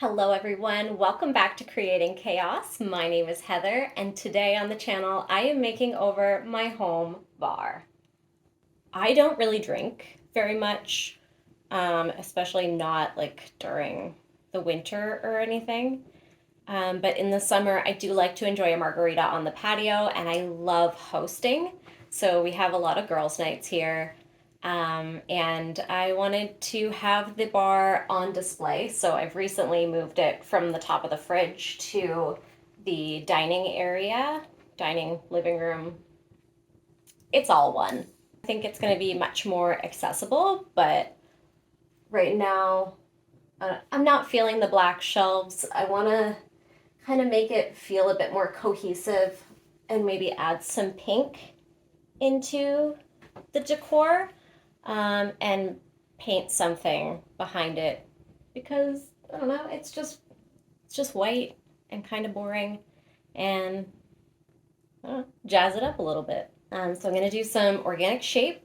Hello everyone, welcome back to Creating Chaos. My name is Heather and today on the channel I am making over my home bar. I don't really drink very much, especially not like during the winter or anything. But in the summer I do like to enjoy a margarita on the patio and I love hosting. So we have a lot of girls' nights here. And I wanted to have the bar on display, so I've recently moved it from the top of the fridge to the dining area, dining, living room. It's all one. I think it's going to be much more accessible, but right now I'm not feeling the black shelves. I want to kind of make it feel a bit more cohesive and maybe add some pink into the decor. And paint something behind it because I don't know, it's just white and kind of boring and jazz it up a little bit. So I'm gonna do some organic shape,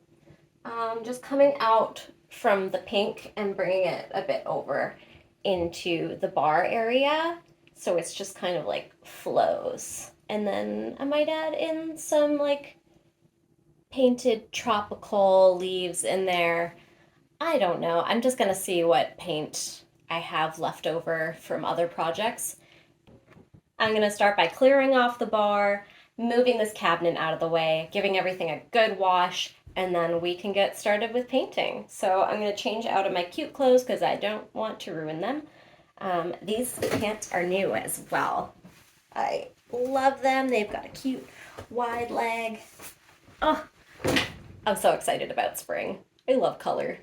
just coming out from the pink and bringing it a bit over into the bar area so it's just kind of like flows. And then I might add in some like painted tropical leaves in there. I don't know. I'm just gonna see what paint I have left over from other projects. I'm gonna start by clearing off the bar, moving this cabinet out of the way, giving everything a good wash, and then we can get started with painting. So I'm gonna change out of my cute clothes because I don't want to ruin them. These pants are new as well. I love them. They've got a cute wide leg. Oh, I'm so excited about spring. I love color.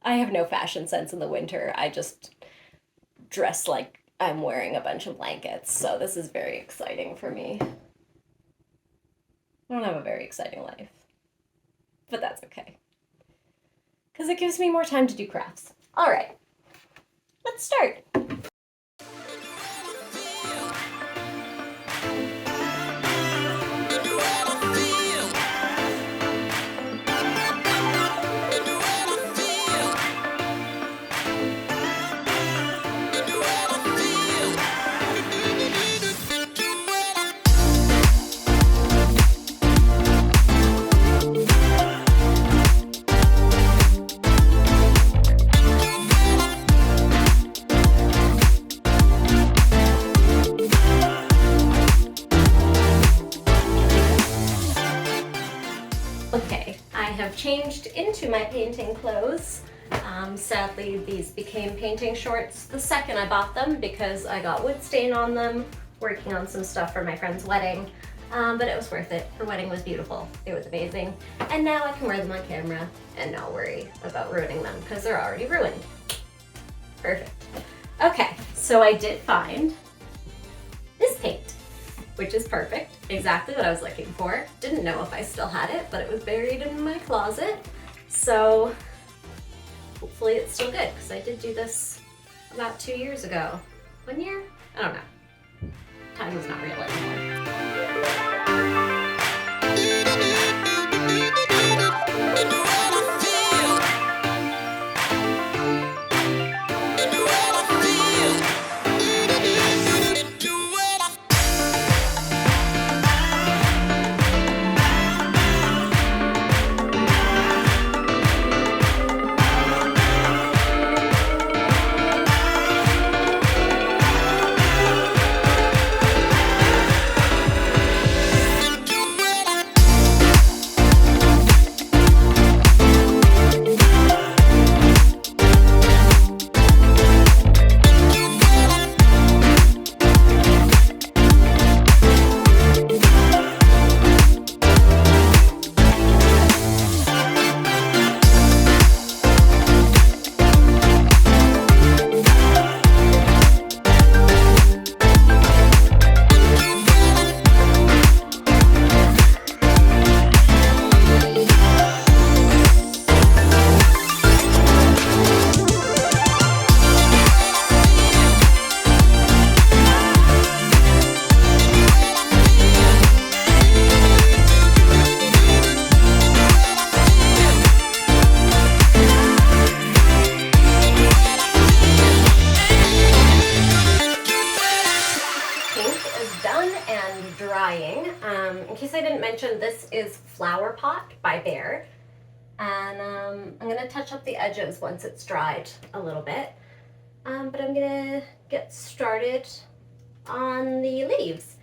I have no fashion sense in the winter. I just dress like I'm wearing a bunch of blankets, so this is very exciting for me. I don't have a very exciting life, but that's okay, because it gives me more time to do crafts. All right, let's start. Okay, I have changed into my painting clothes. Sadly, these became painting shorts the second I bought them because I got wood stain on them working on some stuff for my friend's wedding. But it was worth it. Her wedding was beautiful. It was amazing. And now I can wear them on camera and not worry about ruining them because they're already ruined. Perfect. Okay, so I did find this paint, which is perfect. Exactly what I was looking for. Didn't know if I still had it, but it was buried in my closet. So hopefully it's still good because I did do this about 2 years ago. 1 year? I don't know. Time is not real anymore. this is Flower Pot by Bear. And I'm gonna touch up the edges once it's dried a little bit. But I'm gonna get started on the leaves.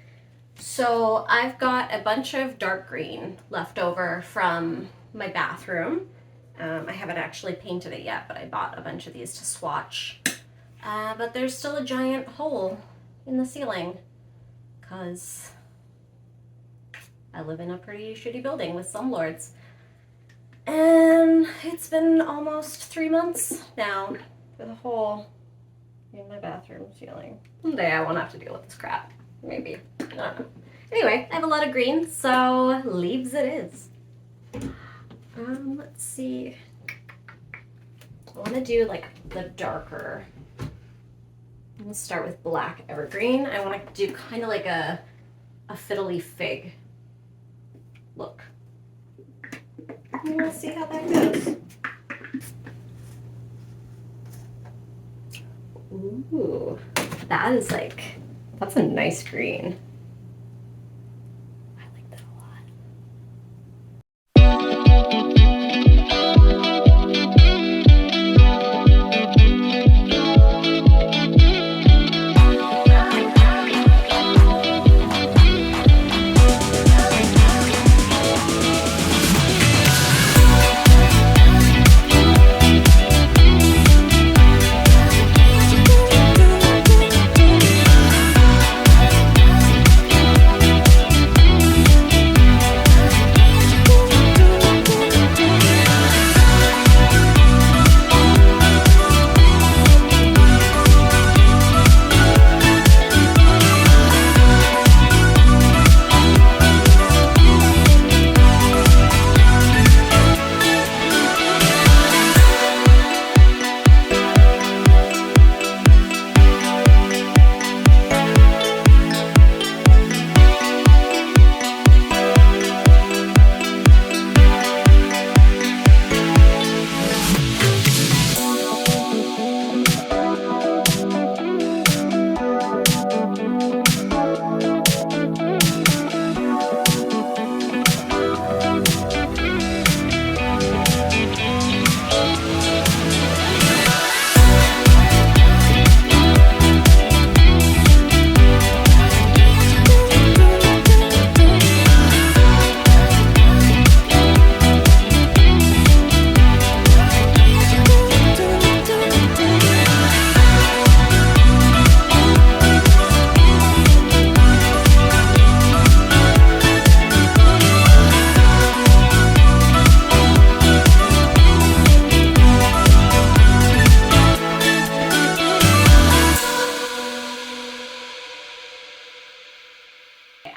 So I've got a bunch of dark green left over from my bathroom. I haven't actually painted it yet, but I bought a bunch of these to swatch. But there's still a giant hole in the ceiling because I live in a pretty shitty building with slumlords. And it's been almost 3 months now with a hole in my bathroom ceiling. One day I won't have to deal with this crap. Maybe. I don't know. Anyway, I have a lot of green, so leaves it is. Let's see. I want to do like the darker. I'm going to start with black evergreen. I want to do kind of like a fiddly fig look. We'll see how that goes. Ooh, that's a nice green. I like that a lot.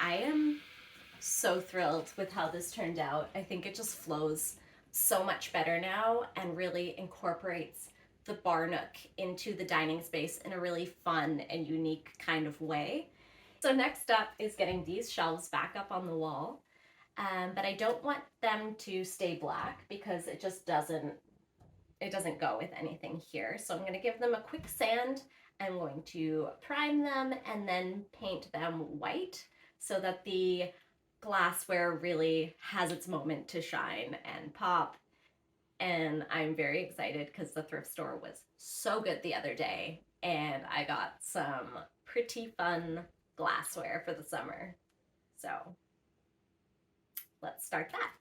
I am so thrilled with how this turned out. I think it just flows so much better now and really incorporates the bar nook into the dining space in a really fun and unique kind of way. So next up is getting these shelves back up on the wall. But I don't want them to stay black because it just doesn't go with anything here. So I'm going to give them a quick sand. I'm going to prime them and then paint them white so that the glassware really has its moment to shine and pop. And I'm very excited because the thrift store was so good the other day and I got some pretty fun glassware for the summer. So let's start that.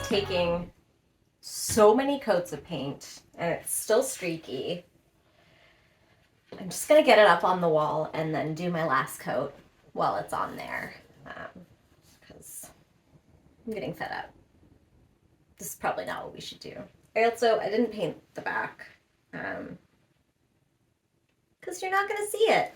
Taking so many coats of paint and it's still streaky. I'm just gonna get it up on the wall and then do my last coat while it's on there, because I'm getting fed up. This is probably not what we should do. I didn't paint the back, because you're not gonna see it.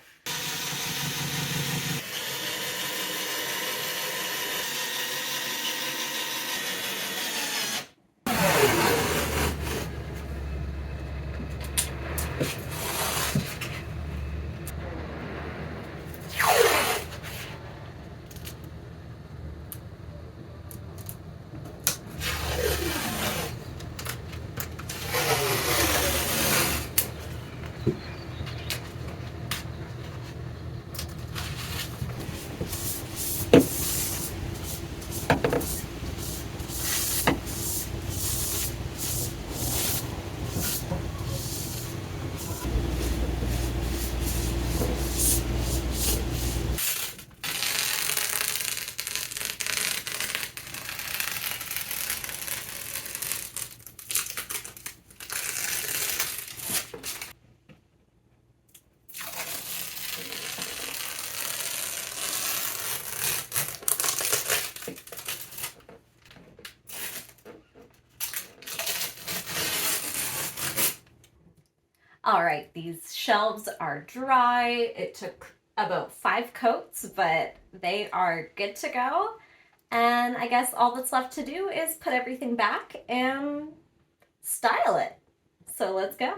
All right, these shelves are dry. It took about 5 coats, but they are good to go. And I guess all that's left to do is put everything back and style it. So let's go.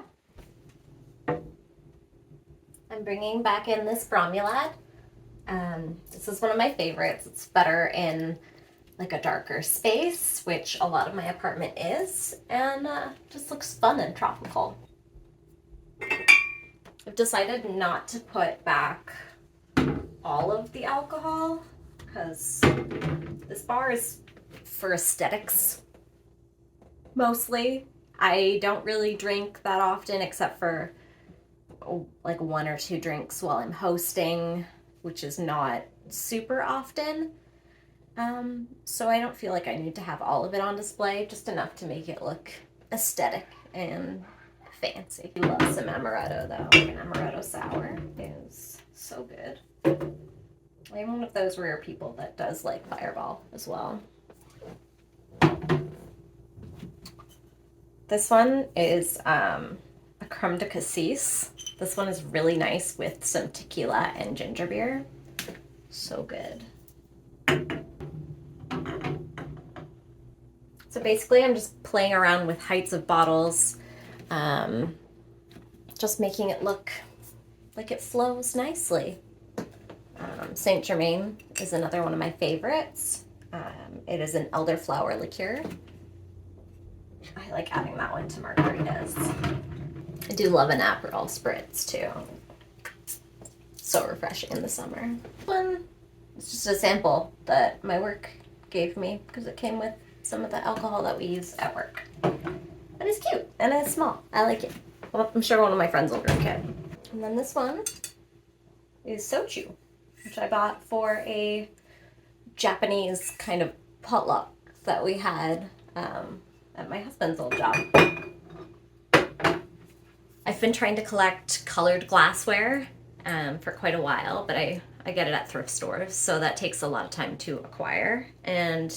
I'm bringing back in this bromulad. This is one of my favorites. It's better in like a darker space, which a lot of my apartment is, and just looks fun and tropical. I've decided not to put back all of the alcohol because this bar is for aesthetics mostly. I don't really drink that often except for like 1 or 2 drinks while I'm hosting, which is not super often. So I don't feel like I need to have all of it on display, just enough to make it look aesthetic and fancy. I love some amaretto though. An amaretto sour is so good. I'm one of those rare people that does like Fireball as well. This one is a creme de cassis. This one is really nice with some tequila and ginger beer. So good. So basically I'm just playing around with heights of bottles, just making it look like it flows nicely. Saint Germain is another one of my favorites. It is an elderflower liqueur. I like adding that one to margaritas. I do love an Aperol spritz too. So refreshing in the summer. One, it's just a sample that my work gave me because it came with some of the alcohol that we use at work. But it's cute and it's small. I like it. Well, I'm sure one of my friends will drink it. And then this one is soju, which I bought for a Japanese kind of potluck that we had at my husband's old job. I've been trying to collect colored glassware for quite a while, but I get it at thrift stores, so that takes a lot of time to acquire. And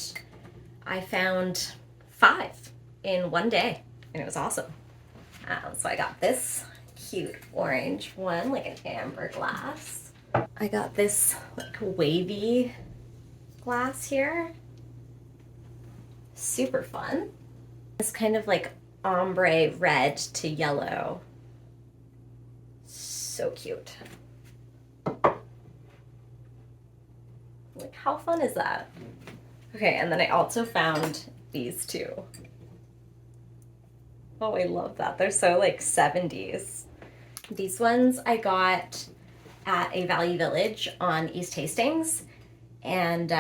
I found 5 in one day, and it was awesome. So I got this cute orange one, like an amber glass. I got this like wavy glass here. Super fun. It's kind of like ombre red to yellow. So cute. Like, how fun is that? Okay, and then I also found these 2. Oh, I love that. They're so like 70s. These ones I got at a Value Village on East Hastings, and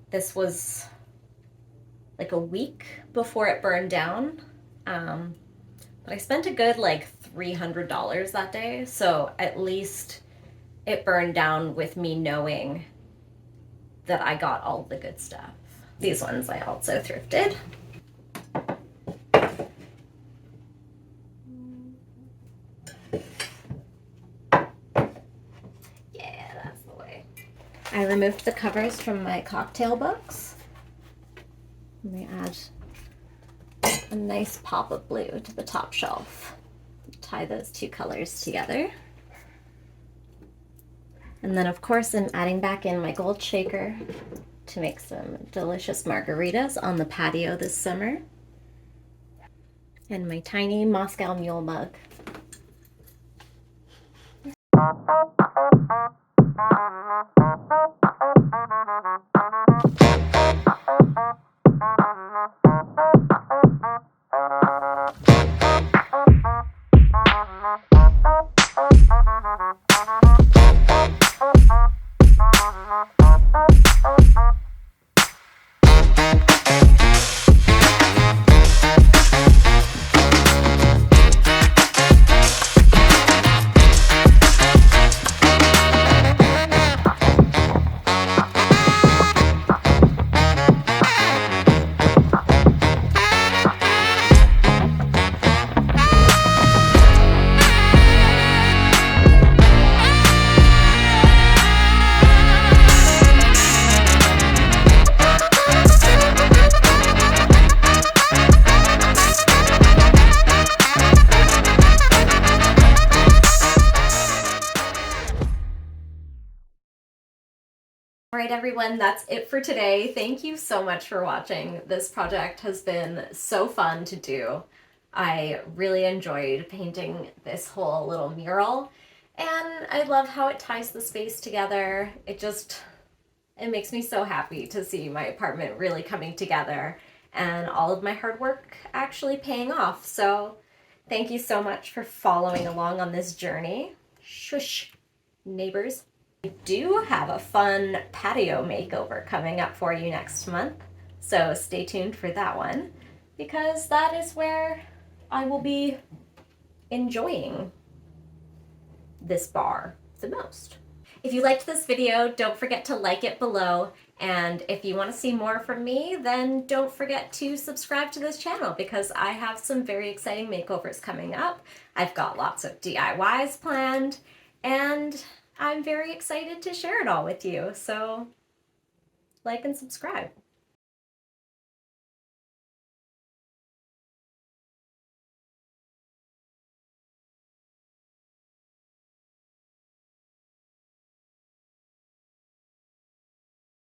this was like a week before it burned down. But I spent a good like $300 that day, so at least it burned down with me knowing that I got all the good stuff. These ones I also thrifted. removed the covers from my cocktail books. Let me add a nice pop of blue to the top shelf. Tie those two colors together. And then of course I'm adding back in my gold shaker to make some delicious margaritas on the patio this summer. And my tiny Moscow Mule mug. All right, everyone, that's it for today. Thank you so much for watching. This project has been so fun to do. I really enjoyed painting this whole little mural, and I love how it ties the space together. It makes me so happy to see my apartment really coming together and all of my hard work actually paying off. So thank you so much for following along on this journey. Shush, neighbors. I do have a fun patio makeover coming up for you next month, so stay tuned for that one, because that is where I will be enjoying this bar the most. If you liked this video, don't forget to like it below, and if you want to see more from me, then don't forget to subscribe to this channel, because I have some very exciting makeovers coming up. I've got lots of DIYs planned, and I'm very excited to share it all with you, so like and subscribe.